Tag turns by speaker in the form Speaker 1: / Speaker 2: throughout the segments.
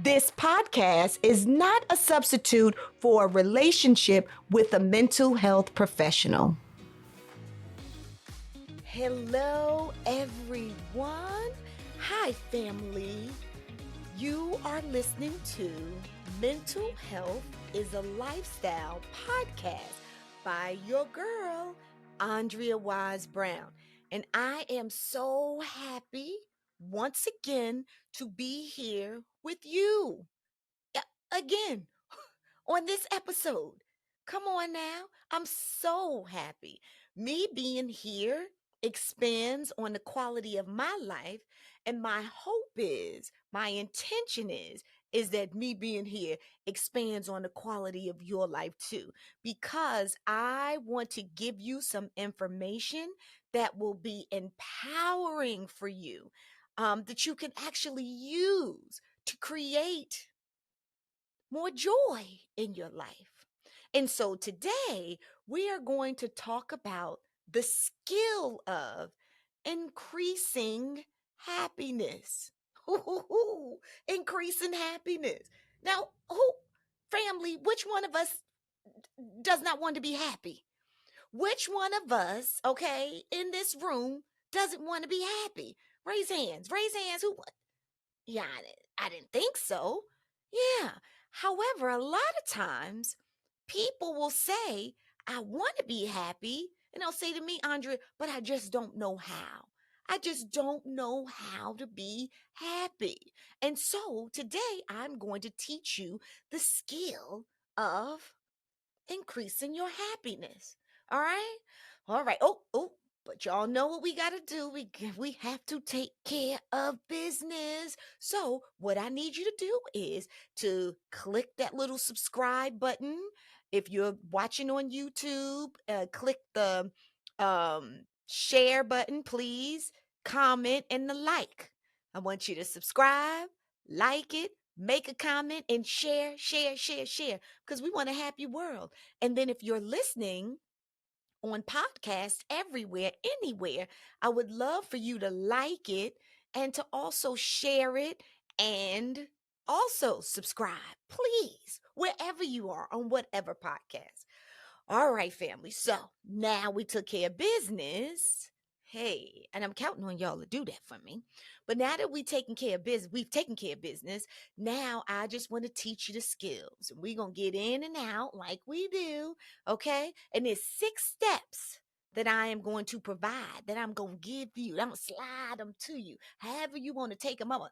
Speaker 1: This podcast is not a substitute for a relationship with a mental health professional. Hello, everyone. Hi, family. You are listening to Mental Health is a Lifestyle podcast by your girl, Andrea Wise-Brown. And I am so happy once again to be here with you. Again, on this episode. Come on now. I'm so happy. Me being here expands on the quality of my life. And my hope is, my intention is that me being here expands on the quality of your life too. Because I want to give you some information that will be empowering for you, that you can actually use to create more joy in your life. And so today we are going to talk about the skill of increasing happiness. Increasing happiness. Now, family, which one of us does not want to be happy? Which one of us, okay, in this room doesn't want to be happy? Raise hands. Raise hands. Who? Yeah, I didn't think so. Yeah. However, a lot of times people will say, I want to be happy. And they'll say to me, Andrea, but I just don't know how. I just don't know how to be happy. And so today I'm going to teach you the skill of increasing your happiness. All right? All right. But y'all know what we got to do. We have to take care of business. So, what I need you to do is to click that little subscribe button. If you're watching on YouTube, click the share button, please. Comment and the like. I want you to subscribe, like it, make a comment, and share, because we want a happy world. And then if you're listening on podcasts everywhere, anywhere, I would love for you to like it and to also share it and also subscribe, please, wherever you are on whatever podcast. All right, family. So now we took care of business. Hey, and I'm counting on y'all to do that for me. But now that we've taken care of business. Now I just want to teach you the skills. And we're gonna get in and out like we do. Okay. And there's 6 steps that I am going to provide, that I'm gonna give you. I'm gonna slide them to you. However you want to take them, I'm gonna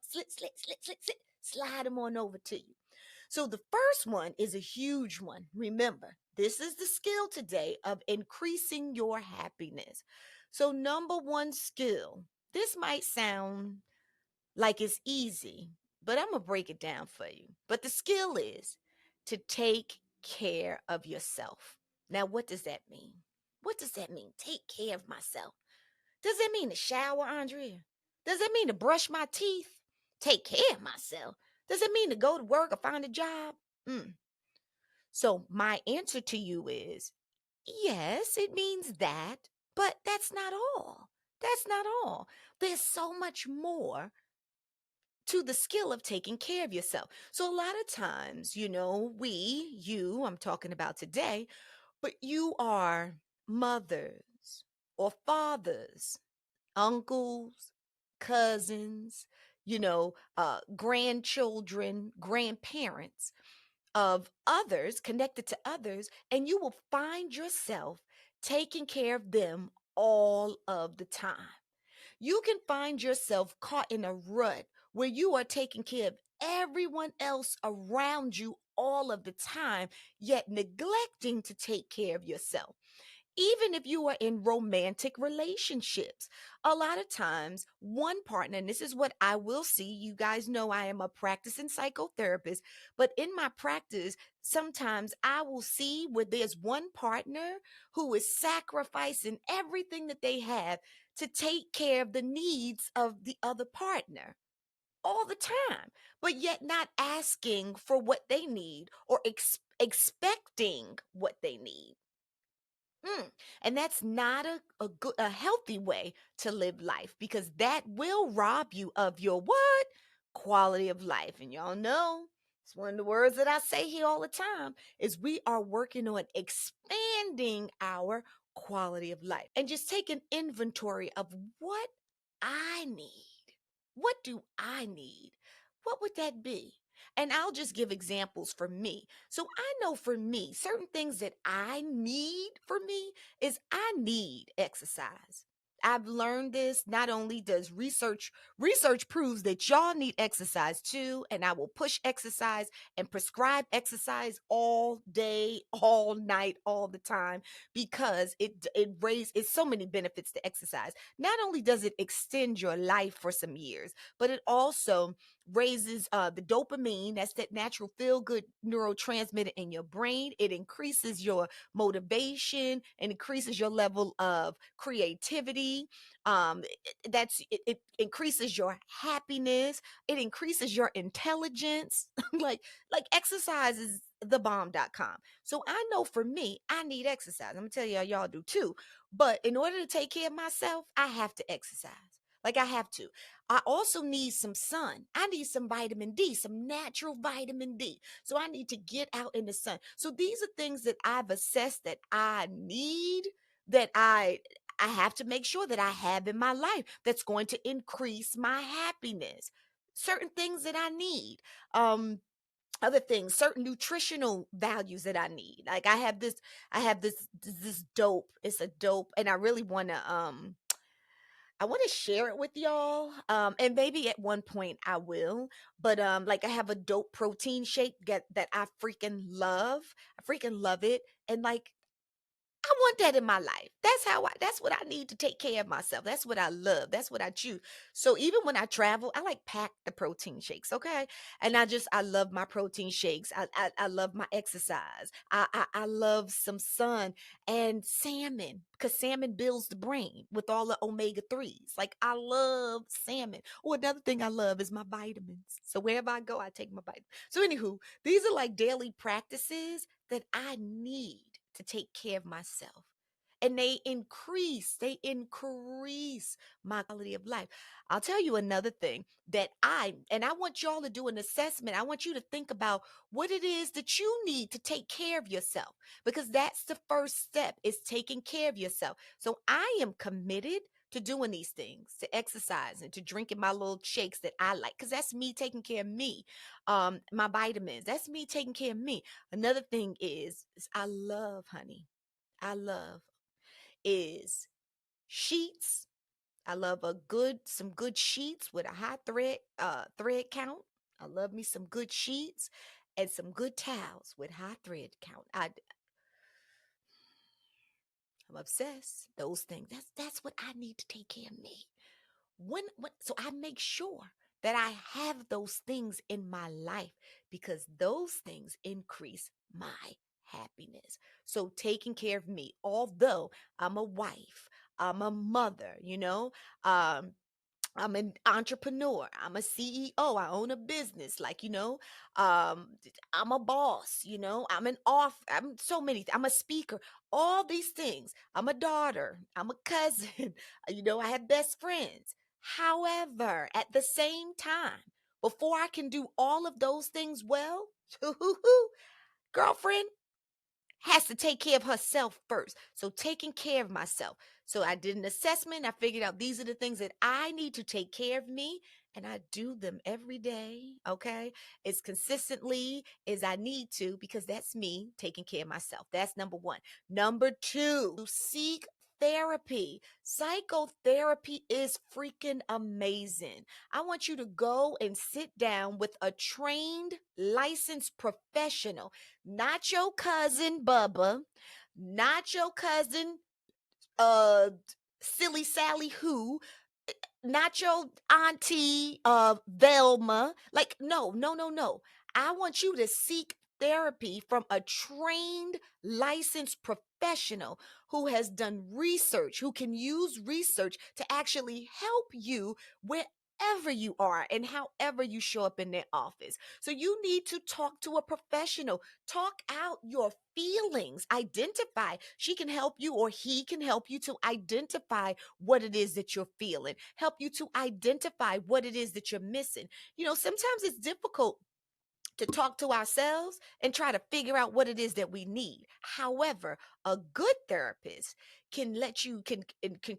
Speaker 1: slide them on over to you. So the first one is a huge one. Remember, this is the skill today of increasing your happiness. So number one skill, this might sound like it's easy, but I'm going to break it down for you. But the skill is to take care of yourself. Now, what does that mean? What does that mean? Take care of myself. Does that mean to shower, Andrea? Does that mean to brush my teeth? Take care of myself. Does it mean to go to work or find a job? So my answer to you is, yes, it means that, but that's not all. That's not all. There's so much more to the skill of taking care of yourself. So a lot of times, I'm talking about today, but you are mothers or fathers, uncles, cousins, grandchildren, grandparents of others, connected to others, and you will find yourself taking care of them all of the time. You can find yourself caught in a rut where you are taking care of everyone else around you all of the time, yet neglecting to take care of yourself. Even if you are in romantic relationships, a lot of times one partner, and this is what I will see, you guys know I am a practicing psychotherapist, but in my practice, sometimes I will see where there's one partner who is sacrificing everything that they have to take care of the needs of the other partner all the time, but yet not asking for what they need or expecting what they need. And that's not a healthy way to live life, because that will rob you of your what? quality of life. And y'all know it's one of the words that I say here all the time is we are working on expanding our quality of life and just take an inventory of what I need. What do I need? What would that be? And I'll just give examples for me. So I know for me, certain things that I need for me is I need exercise. I've learned this. Not only does research proves that y'all need exercise too, and I will push exercise and prescribe exercise all day, all night, all the time because it's so many benefits to exercise. Not only does it extend your life for some years, but it also raises the dopamine. That's that natural feel good neurotransmitter in your brain. It increases your motivation and increases your level of creativity. It increases your happiness. It increases your intelligence. like exercise is the bomb.com. So I know for me, I need exercise. I'm gonna tell y'all do too. But in order to take care of myself, I have to exercise. Like I have to. I also need some sun. I need some vitamin D, some natural vitamin D. So I need to get out in the sun. So these are things that I've assessed that I need, that I have to make sure that I have in my life that's going to increase my happiness. Certain things that I need. Other things, certain nutritional values that I need. Like I have this dope. It's a dope, and I want to share it with y'all. And maybe at one point I will. But like I have a dope protein shake that I freaking love. I freaking love it. And like I want that in my life. That's what I need to take care of myself. That's what I love. That's what I choose. So even when I travel, I like pack the protein shakes, okay? And I love my protein shakes. I love my exercise. I love some sun and salmon because salmon builds the brain with all the omega 3s. Like I love salmon. Or another thing I love is my vitamins. So wherever I go, I take my vitamins. So anywho, these are like daily practices that I need to take care of myself. And they increase my quality of life. I'll tell you another thing and I want y'all to do an assessment. I want you to think about what it is that you need to take care of yourself because that's the first step is taking care of yourself. So I am committed to doing these things, to exercise and to drinking my little shakes that I like because that's me taking care of me. My vitamins, that's me taking care of me. Another thing is I love, honey. I love is sheets. I love some good sheets with a high thread count. I love me some good sheets and some good towels with high thread count. I'm obsessed. Those things. That's what I need to take care of me. So I make sure that I have those things in my life because those things increase my happiness. So taking care of me, although I'm a wife, I'm a mother, um, I'm an entrepreneur. I'm a CEO. I own a business. I'm a boss, I'm so many, I'm a speaker, all these things. I'm a daughter. I'm a cousin. I have best friends. However, at the same time, before I can do all of those things well, girlfriend, has to take care of herself first. So taking care of myself. So I did an assessment. I figured out these are the things that I need to take care of me. And I do them every day. Okay. As consistently as I need to, because that's me taking care of myself. That's number one. Number two, seek therapy. Psychotherapy is freaking amazing. I want you to go and sit down with a trained, licensed professional, not your cousin Bubba, not your cousin uh silly Sally who, not your auntie Velma. Like no, no, no, no. I want you to seek therapy from a trained licensed professional who has done research, who can use research to actually help you with whoever you are and however you show up in their office. So you need to talk to a professional. Talk out your feelings. Identify. She can help you or he can help you to identify what it is that you're feeling. Help you to identify what it is that you're missing. Sometimes it's difficult to talk to ourselves and try to figure out what it is that we need. However, a good therapist can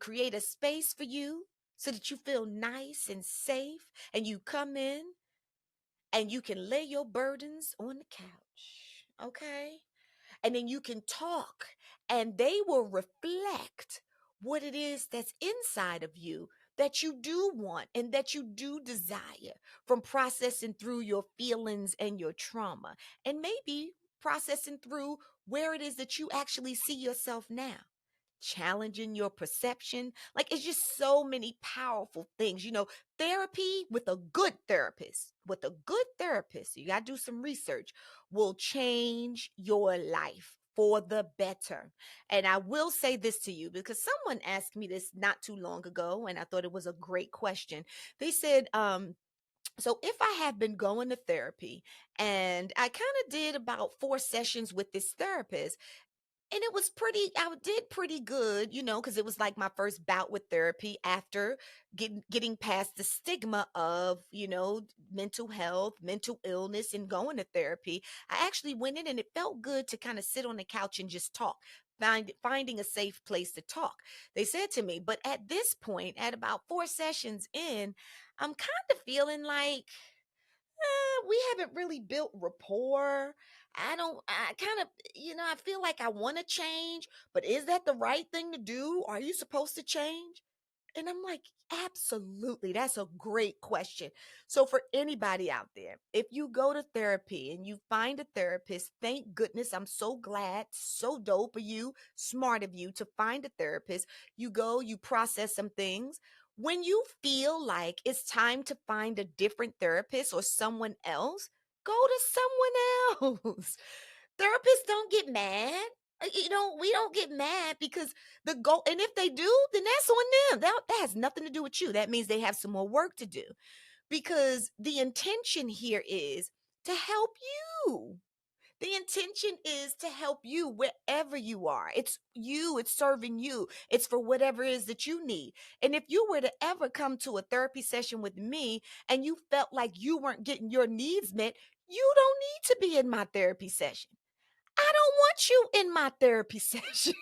Speaker 1: create a space for you so that you feel nice and safe and you come in and you can lay your burdens on the couch. Okay? And then you can talk and they will reflect what it is that's inside of you that you do want and that you do desire from processing through your feelings and your trauma, and maybe processing through where it is that you actually see yourself now, challenging your perception. Like, it's just so many powerful things. Therapy with a good therapist, you got to do some research, will change your life for the better. And I will say this to you because someone asked me this not too long ago, and I thought it was a great question. They said, so if I have been going to therapy and I kind of did about 4 sessions with this therapist, and it was I did pretty good, because it was like my first bout with therapy after getting past the stigma of, mental health, mental illness, and going to therapy. I actually went in and it felt good to kind of sit on the couch and just talk. Finding a safe place to talk. They said to me, but at this point, at about 4 sessions in, I'm kind of feeling like we haven't really built rapport. I kind of, I feel like I want to change, but is that the right thing to do? Are you supposed to change? And I'm like, absolutely. That's a great question. So, for anybody out there, if you go to therapy and you find a therapist, thank goodness. I'm so glad, so dope of you, smart of you to find a therapist. You go, you process some things. When you feel like it's time to find a different therapist or someone else, go to someone else. Therapists don't get mad. We don't get mad because the goal, and if they do, then that's on them. That has nothing to do with you. That means they have some more work to do, because the intention here is to help you. The intention is to help you wherever you are. It's you, it's serving you, it's for whatever it is that you need. And if you were to ever come to a therapy session with me and you felt like you weren't getting your needs met, you don't need to be in my therapy session. I don't want you in my therapy session.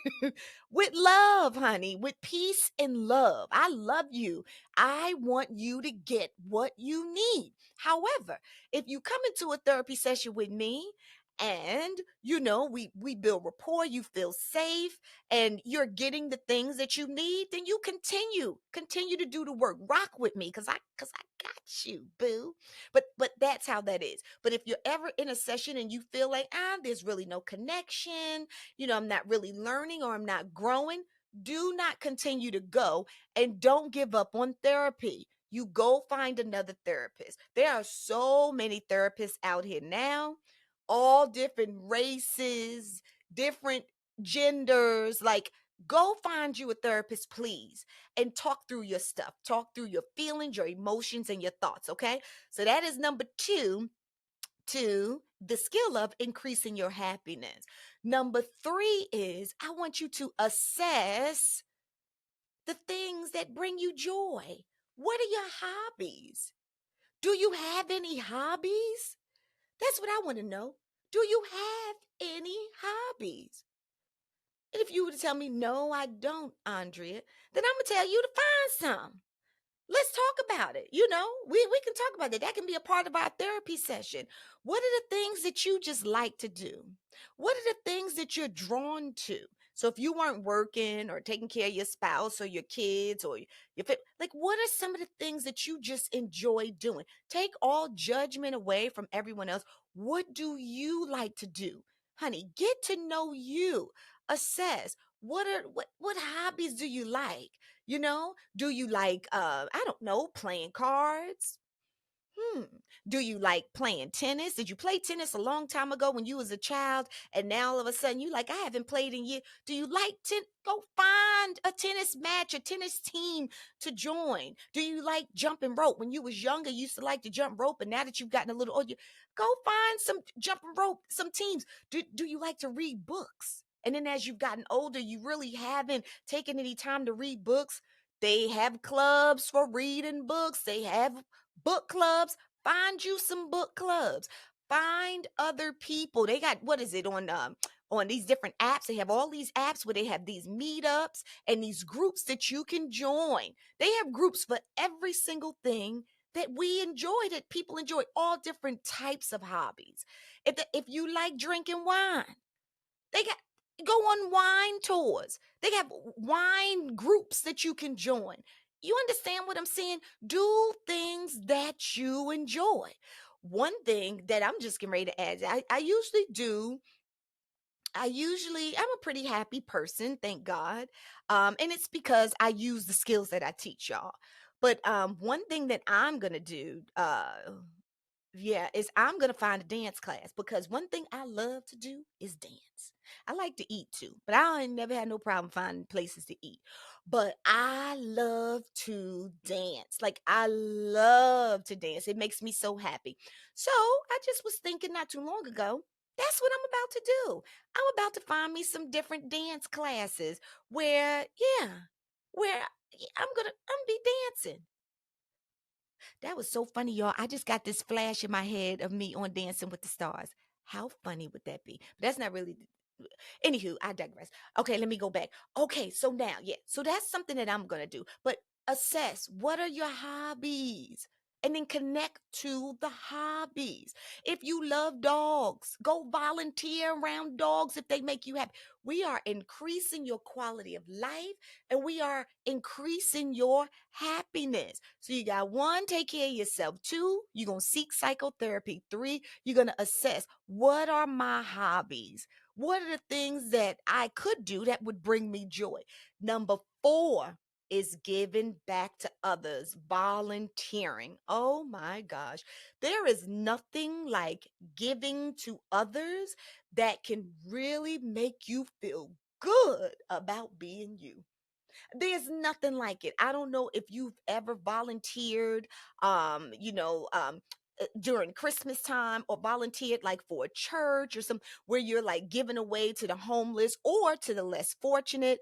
Speaker 1: With love, honey, with peace and love. I love you. I want you to get what you need. However, if you come into a therapy session with me and we build rapport, you feel safe, and you're getting the things that you need, then you continue to do the work. Rock with me, because I got you, boo. But that's how that is. But if you're ever in a session and you feel like, there's really no connection, I'm not really learning or I'm not growing, do not continue to go, and don't give up on therapy. You go find another therapist. There are so many therapists out here now, all different races, different genders. Like, go find you a therapist, please, and talk through your stuff. Talk through your feelings, your emotions, and your thoughts, okay? So that is number 2 to the skill of increasing your happiness. Number 3 is I want you to assess the things that bring you joy. What are your hobbies? Do you have any hobbies? That's what I want to know. Do you have any hobbies? And if you were to tell me, no, I don't, Andrea, then I'm going to tell you to find some. Let's talk about it. We can talk about that. That can be a part of our therapy session. What are the things that you just like to do? What are the things that you're drawn to? So if you weren't working or taking care of your spouse or your kids or like, what are some of the things that you just enjoy doing? Take all judgment away from everyone else. What do you like to do? Honey, get to know you. Assess what hobbies do you like? Do you like I don't know, playing cards, Hmm. Do you like playing tennis? Did you play tennis a long time ago when you was a child, and now all of a sudden you like, I haven't played in years? Do you like go find a tennis match, a tennis team to join? Do you like jumping rope? When you was younger, you used to like to jump rope, and now that you've gotten a little older, go find some jumping rope, some teams. Do you like to read books? And then as you've gotten older, you really haven't taken any time to read books. They have clubs for reading books. They have book clubs. Find you some book clubs. Find other people. They got, what is it, on these different apps? They have all these apps where they have these meetups and these groups that you can join. They have groups for every single thing that we enjoy, that people enjoy, all different types of hobbies. If you like drinking wine, they got, go on wine tours. They have wine groups that you can join. You understand what I'm saying? Do things that you enjoy. One thing that I'm just getting ready to add, I usually do. I'm a pretty happy person, thank God. And it's because I use the skills that I teach y'all. But one thing that I'm gonna do, yeah, is I'm gonna find a dance class, because one thing I love to do is dance. I like to eat too, but I ain't never had no problem finding places to eat. But I love to dance. Like, I love to dance. It makes me so happy. So I just was thinking not too long ago, that's what I'm about to do. I'm about to find me some different dance classes where, yeah, where I'm be dancing. That was so funny, y'all. I just got this flash in my head of me on Dancing with the Stars. How funny would that be? But that's not really. Anywho, I digress. Okay, let me go back. Okay, so now, yeah, so that's something that I'm gonna do. But assess, what are your hobbies? And then connect to the hobbies. If you love dogs, go volunteer around dogs if they make you happy. We are increasing your quality of life, and we are increasing your happiness. So you got one, take care of yourself. Two, you're going to seek psychotherapy. Three, you're going to assess, what are my hobbies? What are the things that I could do that would bring me joy? Number four is giving back to others, volunteering. Oh my gosh. There is nothing like giving to others that can really make you feel good about being you. There's nothing like it. I don't know if you've ever volunteered, during Christmas time, or volunteered like for a church or some, where you're like giving away to the homeless or to the less fortunate.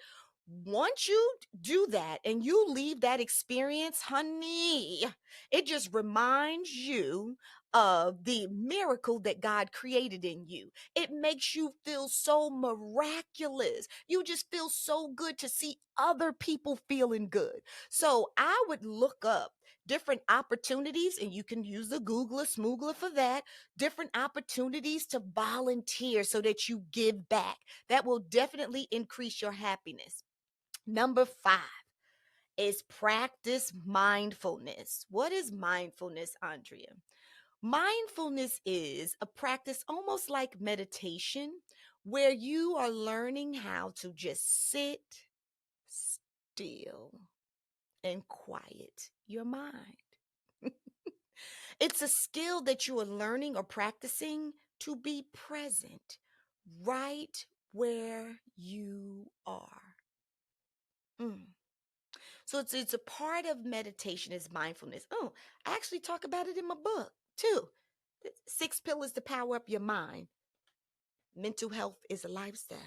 Speaker 1: Once you do that and you leave that experience, honey, it just reminds you of the miracle that God created in you. It makes you feel so miraculous. You just feel so good to see other people feeling good. So I would look up different opportunities, and you can use the Googler, Smoogler for that, different opportunities to volunteer so that you give back. That will definitely increase your happiness. Number five is practice mindfulness. What is mindfulness, Andrea? Mindfulness is a practice almost like meditation, where you are learning how to just sit still and quiet your mind. It's a skill that you are learning or practicing to be present right where you are. Mm. So it's a part of meditation is mindfulness. Oh, I actually talk about it in my book too. Six pillars to power up your mind. Mental health is a lifestyle.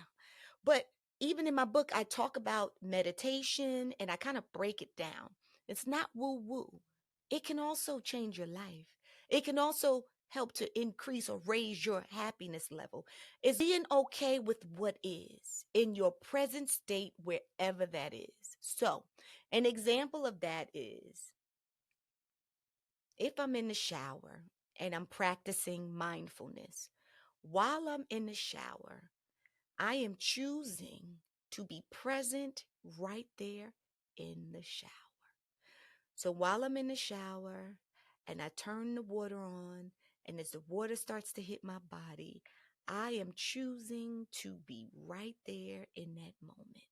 Speaker 1: But even in my book, I talk about meditation and I kind of break it down. It's not woo woo. It can also change your life. It can also help to increase or raise your happiness level. It's being okay with what is in your present state, wherever that is. So, an example of that is, if I'm in the shower and I'm practicing mindfulness, while I'm in the shower, I am choosing to be present right there in the shower. So while I'm in the shower and I turn the water on, and as the water starts to hit my body, I am choosing to be right there in that moment.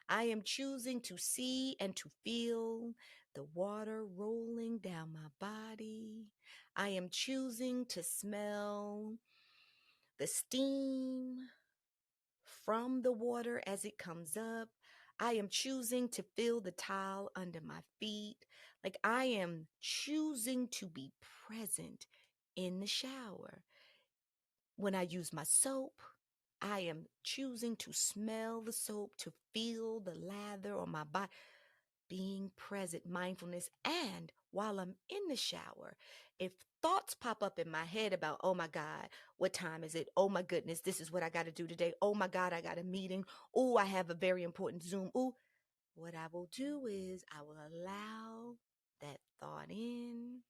Speaker 1: I am choosing to see and to feel the water rolling down my body. I am choosing to smell the steam from the water as it comes up. I am choosing to feel the tile under my feet. Like I am choosing to be present in the shower. When I use my soap, I am choosing to smell the soap, to feel the lather on my body, being present, mindfulness. And while I'm in the shower, if thoughts pop up in my head about, oh my God, what time is it? Oh my goodness, this is what I got to do today. Oh my God, I got a meeting. Oh, I have a very important Zoom. Oh, what I will do is I will allow that thought in.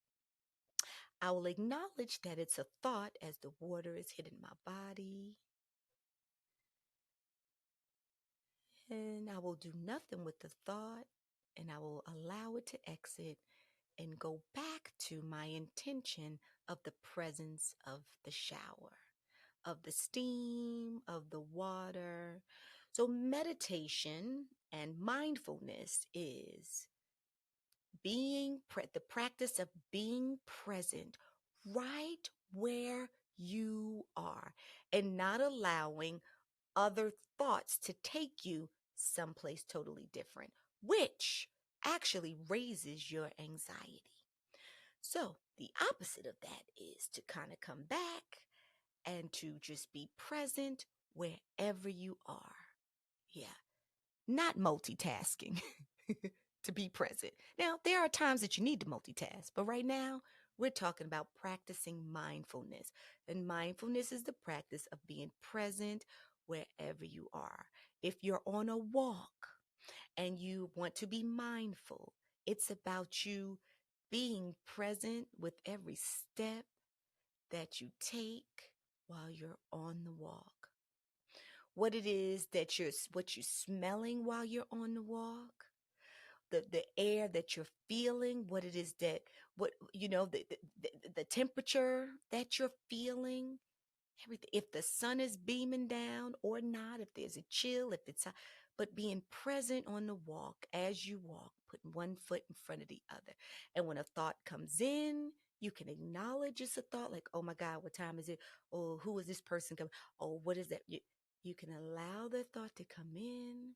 Speaker 1: I will acknowledge that it's a thought as the water is hitting my body. And I will do nothing with the thought, and I will allow it to exit and go back to my intention of the presence of the shower, of the steam, of the water. So meditation and mindfulness is the practice of being present right where you are and not allowing other thoughts to take you someplace totally different, which actually raises your anxiety. So the opposite of that is to kind of come back and to just be present wherever you are. Yeah, not multitasking. To be present. Now, there are times that you need to multitask, but right now we're talking about practicing mindfulness. And mindfulness is the practice of being present wherever you are. If you're on a walk and you want to be mindful, it's about you being present with every step that you take while you're on the walk. What it is that what you're smelling while you're on the walk, the air that you're feeling, what it is that the temperature that you're feeling, everything. If the sun is beaming down or not, if there's a chill, if it's but being present on the walk as you walk, putting one foot in front of the other. And when a thought comes in, you can acknowledge it's a thought, like, oh my God, what time is it? Oh, who is this person coming? Oh, what is that? You can allow the thought to come in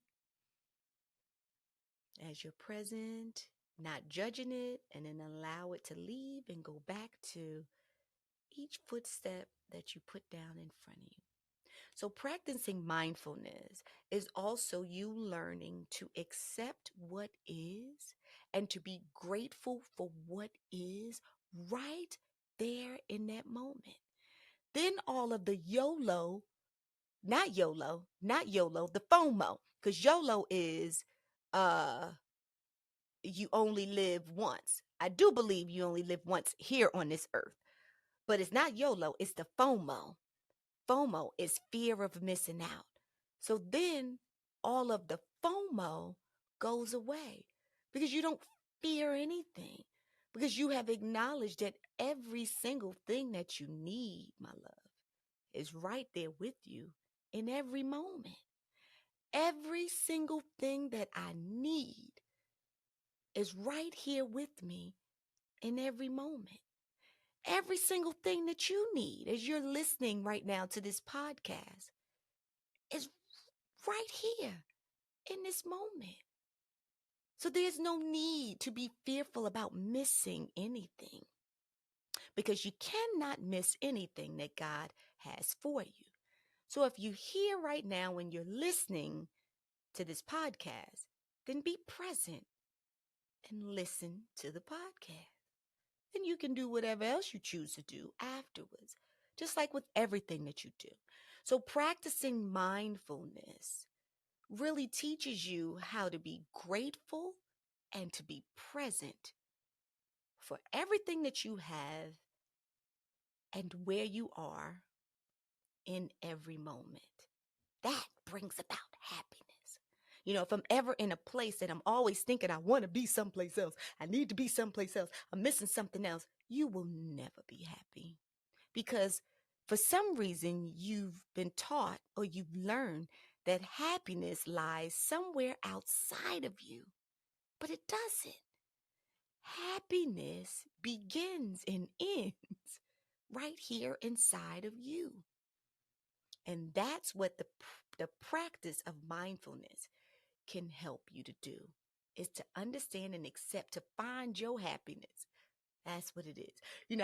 Speaker 1: as you're present, not judging it, and then allow it to leave and go back to each footstep that you put down in front of you. So practicing mindfulness is also you learning to accept what is and to be grateful for what is right there in that moment. Then all of the not YOLO, the FOMO, because YOLO is you only live once. I do believe you only live once here on this earth, but it's not YOLO, it's the FOMO. FOMO is fear of missing out. So then all of the FOMO goes away because you don't fear anything, because you have acknowledged that every single thing that you need, my love, is right there with you in every moment. Every single thing that I need is right here with me in every moment. Every single thing that you need as you're listening right now to this podcast is right here in this moment. So there's no need to be fearful about missing anything, because you cannot miss anything that God has for you. So if you're here right now when you're listening to this podcast, then be present and listen to the podcast. Then you can do whatever else you choose to do afterwards, just like with everything that you do. So practicing mindfulness really teaches you how to be grateful and to be present for everything that you have and where you are in every moment. That brings about happiness. You know, if I'm ever in a place that I'm always thinking I want to be someplace else, I need to be someplace else, I'm missing something else, you will never be happy. Because for some reason you've been taught or you've learned that happiness lies somewhere outside of you, but it doesn't. Happiness begins and ends right here inside of you. And that's what the practice of mindfulness can help you to do, is to understand and accept, to find your happiness. That's what it is.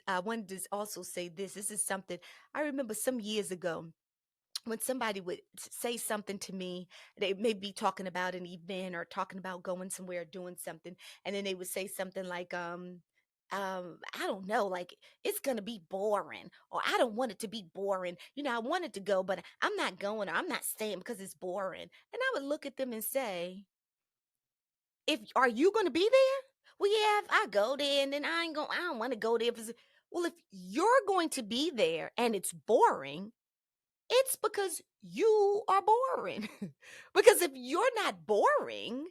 Speaker 1: I wanted to also say this. This is something I remember some years ago when somebody would say something to me. They may be talking about an event or talking about going somewhere or doing something, and then they would say something like, I don't know, like, it's gonna be boring, or I don't want it to be boring. I wanted to go, but I'm not going, or I'm not staying because it's boring. And I would look at them and say, if are you gonna be there? Well, yeah, if I go there, and then I don't want to go there. Well, if you're going to be there and it's boring, it's because you are boring. Because if you're not boring,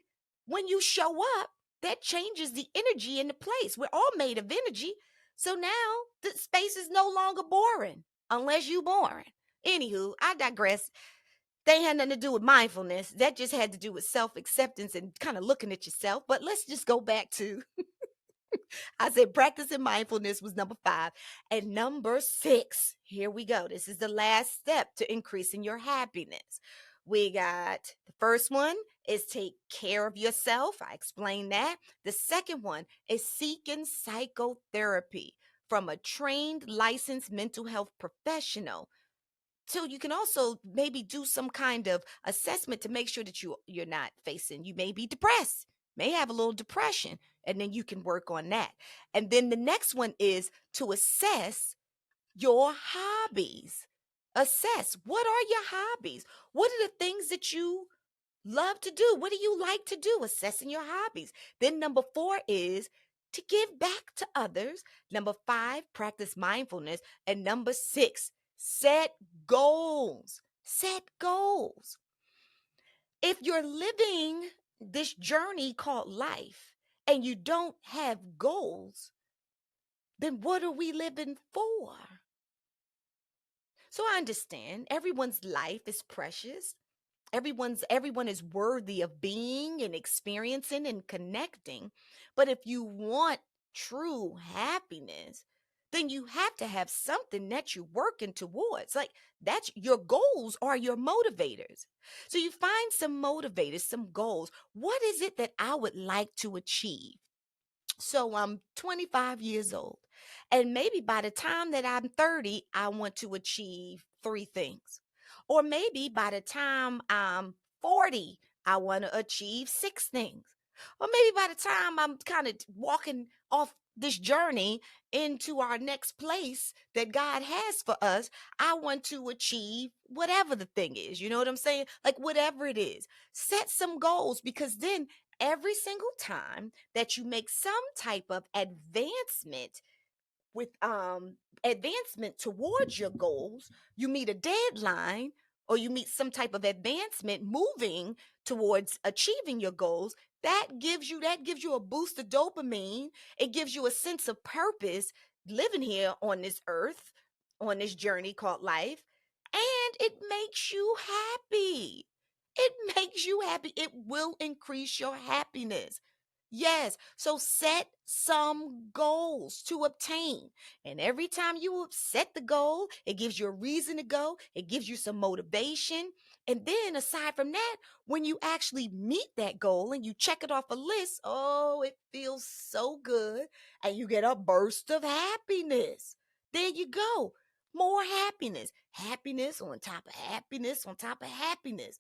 Speaker 1: when you show up, that changes the energy in the place. We're all made of energy. So now the space is no longer boring unless you boring. Anywho, I digress. They had nothing to do with mindfulness. That just had to do with self-acceptance and kind of looking at yourself. But let's just go back to I said practicing mindfulness was number 5. And number 6, here we go. This is the last step to increasing your happiness. We got the first one is take care of yourself. I explained that. The second one is seeking psychotherapy from a trained, licensed mental health professional. So you can also maybe do some kind of assessment to make sure that you're not facing, you may be depressed, may have a little depression, and then you can work on that. And then the next one is to assess your hobbies. Assess, what are your hobbies? What are the things that you love to do? What do you like to do? Assessing your hobbies. Then number 4 is to give back to others. Number 5, practice mindfulness. And number 6, set goals. Set goals. If you're living this journey called life and you don't have goals, then what are we living for? So I understand everyone's life is precious. Everyone is worthy of being and experiencing and connecting. But if you want true happiness, then you have to have something that you're working towards. Like, that's your goals are your motivators. So you find some motivators, some goals. What is it that I would like to achieve? So I'm 25 years old. And maybe by the time that I'm 30, I want to achieve 3 things. Or maybe by the time I'm 40, I want to achieve 6 things. Or maybe by the time I'm kind of walking off this journey into our next place that God has for us, I want to achieve whatever the thing is. You know what I'm saying? Like, whatever it is, set some goals, because then every single time that you make some type of with advancement towards your goals, you meet a deadline, or you meet some type of advancement moving towards achieving your goals, that gives you a boost of dopamine. It gives you a sense of purpose living here on this earth, on this journey called life, and it makes you happy. It makes you happy. It will increase your happiness. Yes. So set some goals to obtain. And every time you set the goal, it gives you a reason to go. It gives you some motivation. And then aside from that, when you actually meet that goal and you check it off a list, oh, it feels so good. And you get a burst of happiness. There you go. More happiness. Happiness on top of happiness on top of happiness.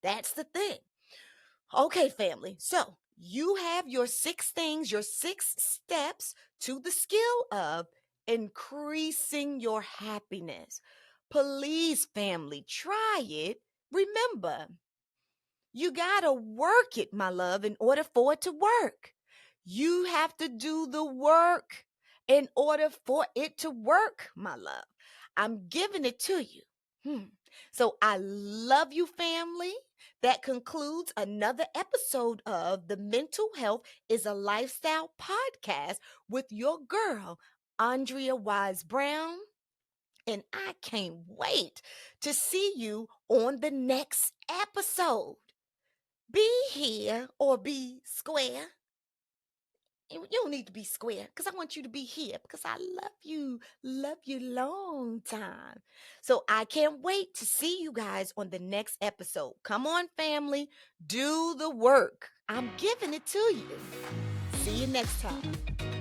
Speaker 1: That's the thing. Okay, family. So you have your 6 things, your 6 steps to the skill of increasing your happiness. Please, family, try it. Remember, you got to work it, my love, in order for it to work. You have to do the work in order for it to work, my love. I'm giving it to you. So I love you, family. That concludes another episode of the Mental Health is a Lifestyle podcast with your girl, Andrea Wise-Brown. And I can't wait to see you on the next episode. Be here or be square. You don't need to be square because I want you to be here because I love you long time. So I can't wait to see you guys on the next episode. Come on, family, do the work. I'm giving it to you. See you next time.